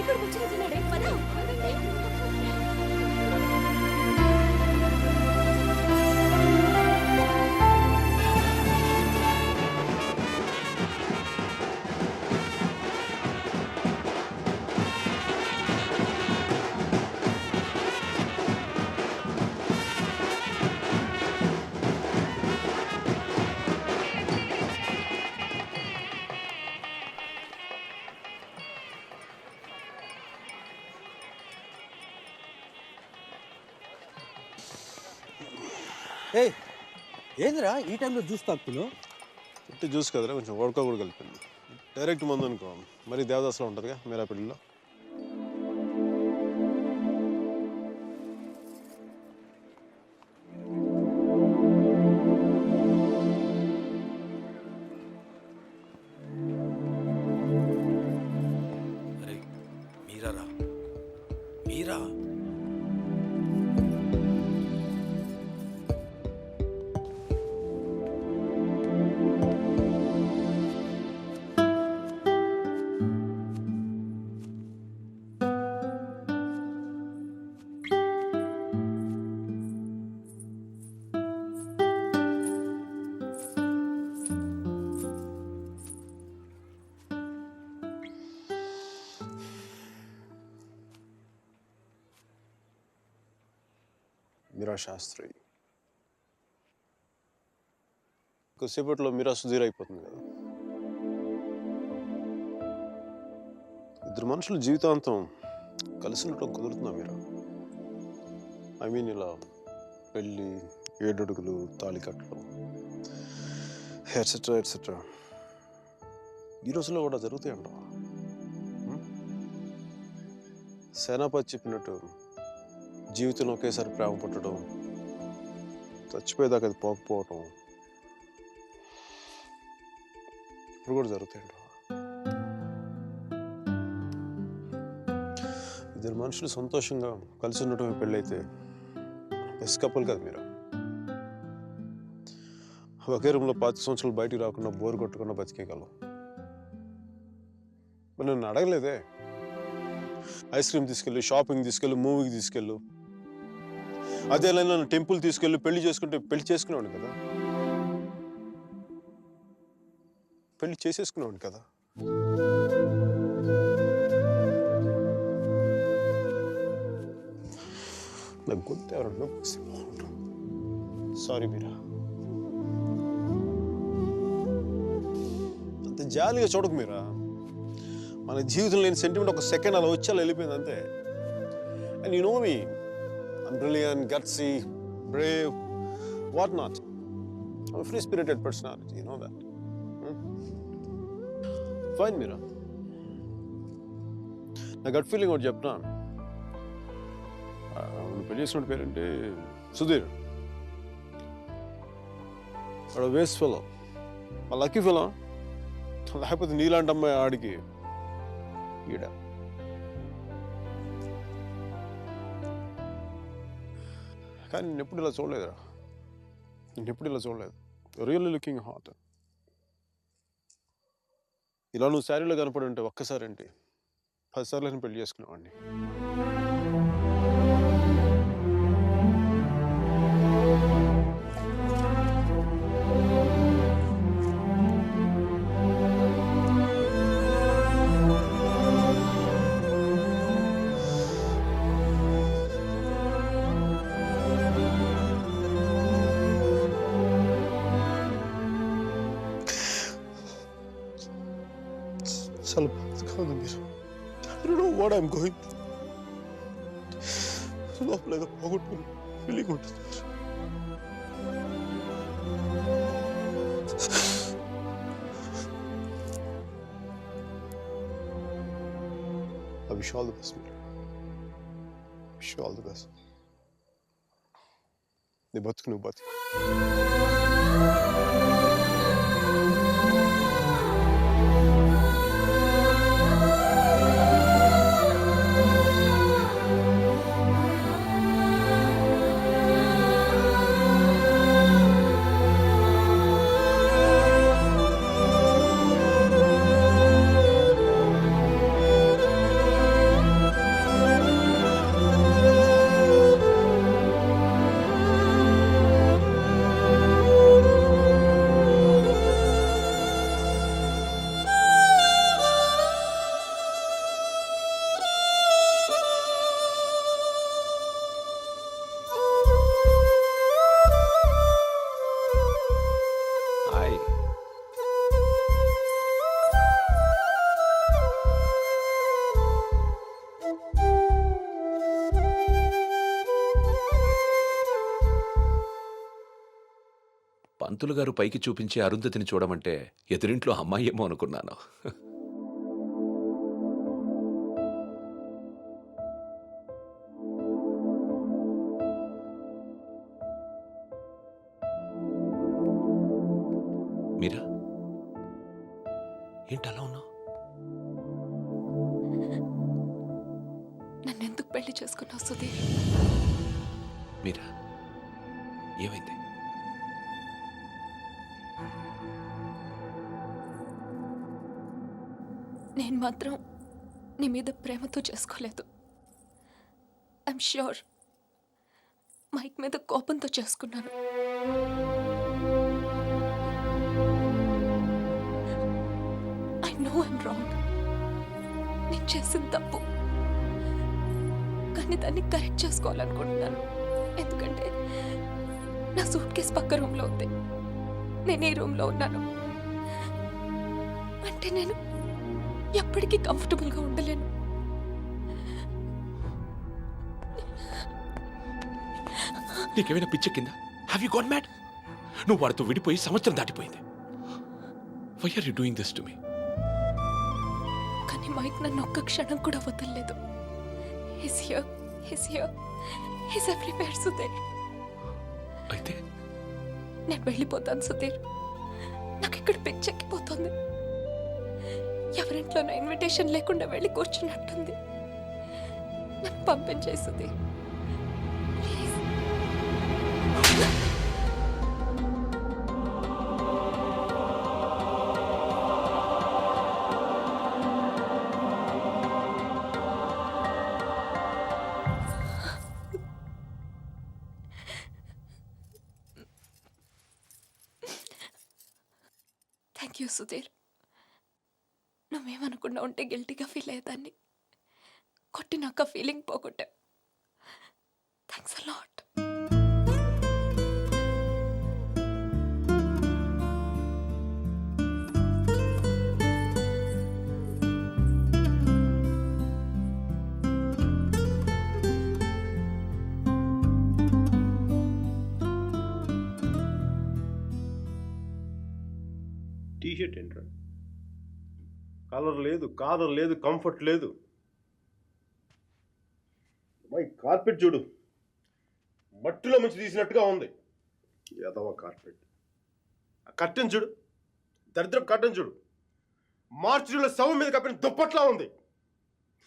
కూడా కూర్చుని తిన్నాడే పదా ఏయ్ ఏందిరా ఈ టైంలో జ్యూస్ తాగుతున్నావు? ఉట్టి జ్యూస్ కదరా, కొంచెం వడక కూడా కలిపింది. డైరెక్ట్ మందు అనుకో మరి దేవదాసులో ఉంటుందిగా మీరా పెళ్ళిలో. అరే మీరారా మీరా మీరా శాస్త్రి కొద్దిసేపట్లో మీరా సుధీర్ అయిపోతుంది కదా. ఇద్దరు మనుషులు జీవితాంతం కలిసి ఉండటం కుదురుతుందా మీరా? ఐ మీన్ ఇలా పెళ్ళి, 7 అడుగులు, తాళికట్లు ఎట్సెట్రా ఎట్సెట్రా ఈ రోజుల్లో కూడా జరుగుతాయంటావా? సేనాపతి చెప్పినట్టు జీవితంలో ఒకేసారి ప్రేమ పుట్టడం, చచ్చిపోయేదాకా అది పోకపోవటం ఇప్పుడు కూడా జరుగుతాయంట. ఇద్దరు మనుషులు సంతోషంగా కలిసి ఉండటం పెళ్ళైతే బెస్ట్ కపుల్ కదా మీరు. ఒకే రూమ్లో 5 సంవత్సరాలు బయటికి రాకుండా బోర్ కొట్టకుండా బతికేయగలం. మరి నన్ను అడగలేదే, ఐస్ క్రీమ్ తీసుకెళ్ళు, షాపింగ్ తీసుకెళ్ళు, మూవీకి తీసుకెళ్ళు, అదే నన్ను టెంపుల్ తీసుకెళ్ళి పెళ్లి చేసుకుంటే పెళ్లి చేసుకునేవాడిని కదా, పెళ్లి చేసేసుకునేవాడిని కదా. నాకు గొంతు ఎవరన్నా సారీ మీరా. అంత జాలిగా చూడకు మీరా. మన జీవితంలో లేని సెంటిమెంట్ ఒక సెకండ్ అలా వచ్చి అలా వెళ్ళిపోయింది అంతే. And you know me, I'm brilliant, gutsy, brave, what not. I'm a free-spirited personality, you know that. Fine, Meera. నా గట్ ఫీలింగ్ ఒకటి చెప్తా. పెళ్లి చేసుకున్న పేరేంటి? సుధీర్. వాడు వేస్ట్ ఫెలో, ఆ లక్కీ ఫెలో. లేకపోతే నీలాంటి అమ్మాయి ఆడికి ఈడ. కానీ నేను ఎప్పుడు ఇలా చూడలేదురా, నేను ఎప్పుడు ఇలా చూడలేదు. Really looking hot. ఇలా నువ్వు శారీలో కనపడి ఉంటే ఒక్కసారి ఏంటి 10 సార్లు నేను పెళ్లి చేసుకునేవాడిని. చాలా బాధగా ఉంది మీరు. I don't know what I'm going through. లోపల ఏదో పోగొట్టుకుని ఫీలింగ్ ఉంటుంది. I wish you all the best, Meera. Wish you all the best. నీ బతుకు నువ్వు బతుకు. పంతులు గారు పైకి చూపించే అరుంధతిని చూడమంటే ఎదురింట్లో అమ్మాయి ఏమో అనుకున్నాను. మీరా ఏంటలా ఉన్నావు? నన్నెందుకు పెళ్లి చేసుకున్నావు సుధీర్? మీరా ఏమైంది? నేను మాత్రం నీ మీద ప్రేమతో చేసుకోలేదు. ఐఎమ్ ష్యూర్ మైక్ మీద కోపంతో చేసుకున్నాను. I know I'm wrong. నేను చేసిన తప్పు, కానీ దాన్ని కరెక్ట్ చేసుకోవాలనుకుంటున్నాను. ఎందుకంటే నా సూట్ కేసు పక్క రూమ్లో ఉంది, నేను ఈ రూమ్లో ఉన్నాను. అంటే నేను ఎప్పటికీ కంఫర్టబుల్గా ఉండలేను. నీకేమైనా పిచ్చెక్కిందా? Have you got mad? నువ్వు వాడితో విడిపోయి సంవత్సరం దాటిపోయింది. Why are you doing this to me? కానీ మైక్ నన్ను ఒక్క క్షణం కూడా వదలలేదు. He's here, he's everywhere, Sudheer. అయితే నేను వెళ్ళిపోతాను సుధీర్. నాకు ఇక్కడ పిచ్చెక్కిపోతుంది. ఎవరింట్లోనో ఇన్విటేషన్ లేకుండా వెళ్ళి కూర్చున్నట్టుంది. నన్ను పంపించేయి Sudheer, please. Thank you Sudheer. నువ్వేమనుకుండా ఉంటే గిల్టీగా ఫీల్ అయ్యేదాన్ని. కొట్టినాక ఫీలింగ్ పోగొట్టా. Thanks a lot. టీషర్ట్ ఏంట్రా? కలర్ లేదు, కాలర్ లేదు, కంఫర్ట్ లేదు. మై కార్పెట్ చూడు, మట్టిలో మంచి తీసినట్టుగా ఉంది. ఏదవ కార్పెట్. ఆ కట్టెన్ చూడు, దరిద్రం కట్టెన్ చూడు, మార్చిలో శవం మీద కప్పిన దుప్పట్లా ఉంది.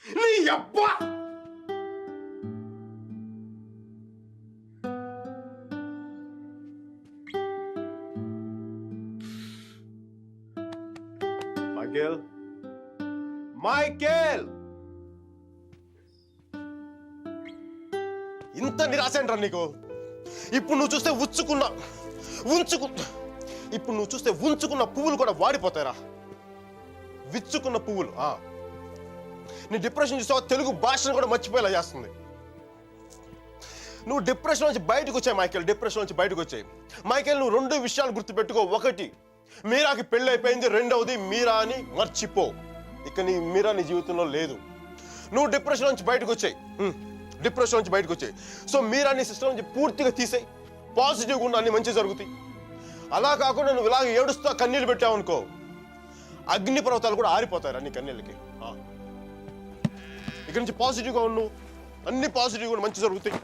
నీ అబ్బా! మైకేల్, ఇంత నిరాశ ఏంట్రా నీకు? ఇప్పుడు నువ్వు చూస్తే ఉంచుకున్న పువ్వులు కూడా వాడిపోతాయిరా. విచ్చుకున్న పువ్వులు. నీ డిప్రెషన్ చూసావా? తెలుగు భాషను కూడా మర్చిపోయేలా చేస్తుంది. నువ్వు డిప్రెషన్ నుంచి బయటకు వచ్చాయి మైకేల్. డిప్రెషన్ నుంచి బయటకు వచ్చాయి మైకేల్. నువ్వు 2 విషయాలు గుర్తుపెట్టుకో. 1, మీరాకి పెళ్ళి అయిపోయింది. 2వది, మీరా అని మర్చిపో. ఇక మీరా నీ జీవితంలో లేదు. నువ్వు డిప్రెషన్ నుంచి బయటకు వచ్చాయి. సో మీరా నీ సిస్టమ్ నుంచి పూర్తిగా తీసేయి. పాజిటివ్గా ఉన్న అన్ని మంచి జరుగుతాయి. అలా కాకుండా నువ్వు ఇలాగ ఏడుస్తా కన్నీళ్ళు పెట్టావు అనుకో, అగ్ని పర్వతాలు కూడా ఆరిపోతాయి నీ కన్నీళ్ళకి. ఇక్కడి నుంచి పాజిటివ్గా ఉండు, అన్ని పాజిటివ్గా మంచి జరుగుతాయి.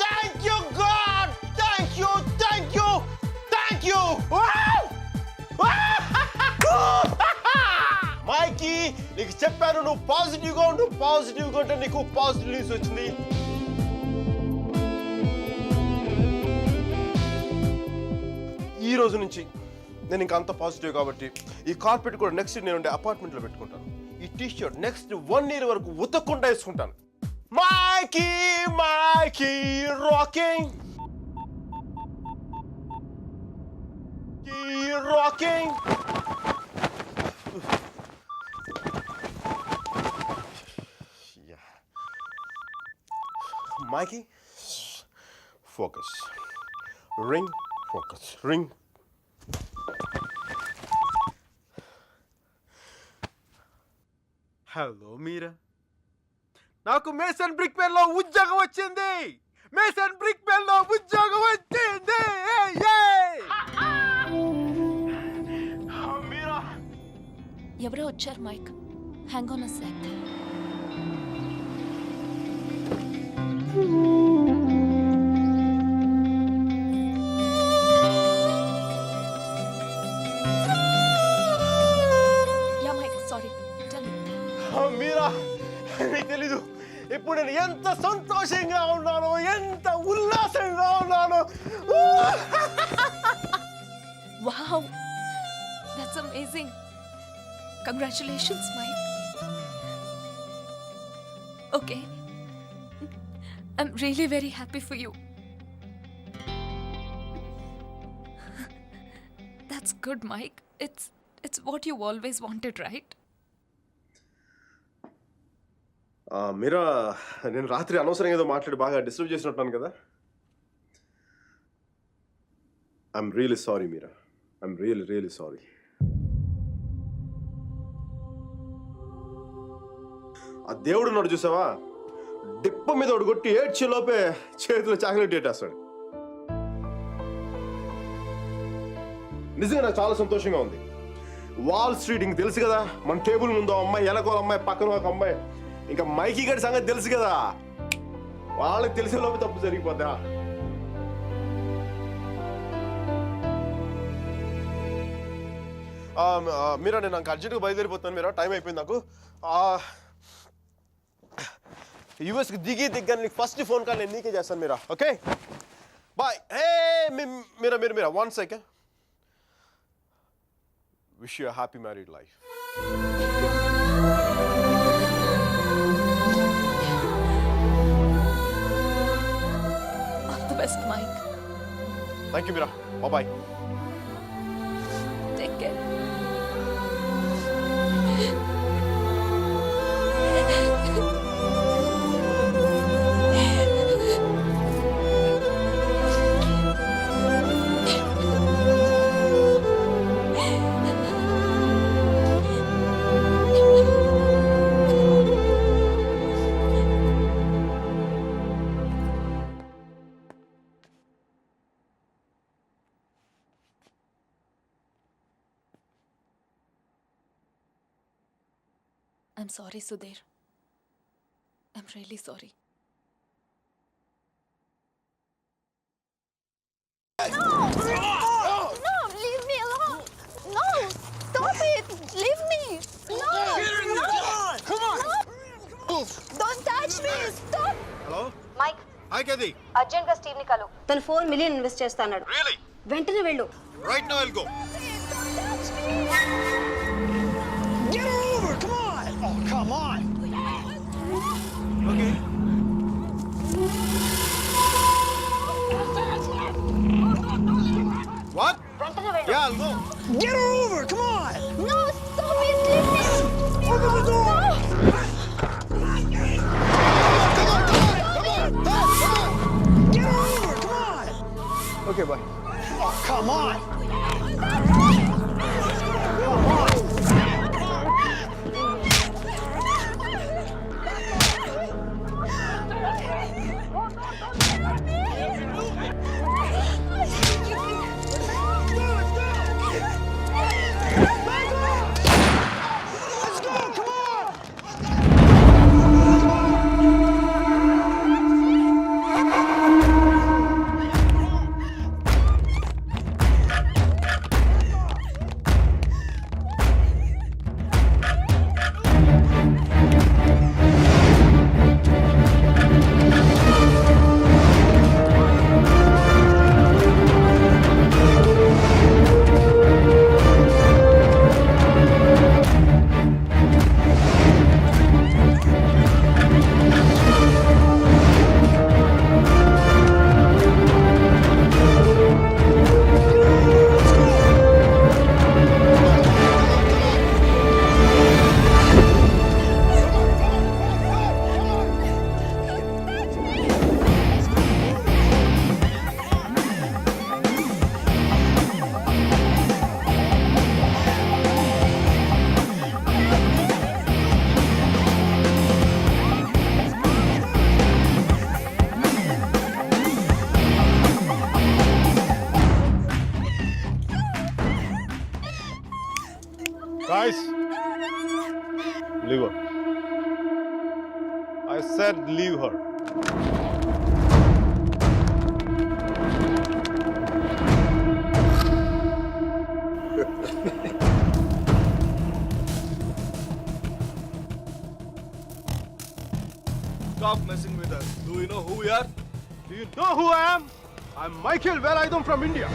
Thank you, God! Thank you! మైకీ, నీకు చెప్పాను నువ్వు పాజిటివ్గా ఉంటే నీకు పాజిటివ్ న్యూస్ వచ్చింది. ఈ రోజు నుంచి నేను ఇంకా అంత పాజిటివ్ కాబట్టి ఈ కార్పెట్ కూడా నెక్స్ట్ నేను ఉండే అపార్ట్మెంట్లో పెట్టుకుంటాను. ఈ టీ షర్ట్ నెక్స్ట్ 1 year వరకు ఉతకకుండా వేసుకుంటాను. Mikey rocking. Mikey, focus. Ring, focus. Ring. Hello Meera, నాకు మేసన్ బ్రిక్ పెన్ లో ఉద్యోగం వచ్చింది. మేసన్ బ్రిక్ పెన్ లో ఉద్యోగం వచ్చింది. మీరా, ఎవరో వచ్చారు Mike. Hang on a sec. Yeah Mike, sorry. Tell me. Meera, నీకు తెలీదు ఇప్పుడు నేను ఎంత సంతోషంగా ఉన్నానో, ఎంత ఉల్లాసంగా ఉన్నానో. Wow, that's amazing. Congratulations, Mike. Okay, I'm really very happy for you. That's good, Mike. It's what you always wanted, right? మీరా, నేను రాత్రి అనవసరంగా ఏదో మాట్లాడి బాగా డిస్టర్బ్ చేసినట్టున్నాను కదా. I'm really sorry Meera, I'm really sorry. ఆ దేవుడు ఉన్నాడు చూసావా, డిప్ప మీద ఒకటి కొట్టి ఏడ్చే లోపే చేతిలో చాక్లెట్ పెట్టేస్తాడు. నిజంగా నాకు చాలా సంతోషంగా ఉంది. వాల్ స్ట్రీట్ ఇంక తెలుసు కదా, మన టేబుల్ ముందు అమ్మాయి, వెనకాల అమ్మాయి, పక్కన ఒక అమ్మాయి, ఇంకా మైకీ గారి సంగతి తెలుసు కదా. వాళ్ళకి తెలిసే లోపే తప్పు జరిగిపోద్దా. మీరా, నేను నాకు అర్జెంట్గా బయలుదేరిపోతాను. మీరా, టైం అయిపోయింది నాకు. యూఎస్కి దిగ్గా నీకు ఫస్ట్ ఫోన్ కాల్ నేను నీకే చేస్తాను Meera. Okay, bye. Hey Meera, 1 second. Wish you happy married life. All the best, Mike. Thank you Meera, bye. Take care. I'm sorry, Sudhir. I'm really sorry. No, leave me alone. No, stop it. Leave me. No, Come on. no. Don't touch me. Stop. Hello, Mike hi కేది. Urgent గా Steve ని కలు. తను $4 million invest చేస్తాడు. Really? వెంటనే వెళ్ళు. Right now I'll go. Don't touch me. Get her over! Come on! Oh, come on! Okay. What? వెంటనే వెళ్ళు. Yeah, I'll go. Get her over! Come on! No, stop it. Leave me. Open the door! Get her over! Come on! Okay, bye. Oh, come on! Let's go! Come on! said leave her. Stop messing with us. Do you know who we are? Do you know who I am? I'm Michael Velayudham from India.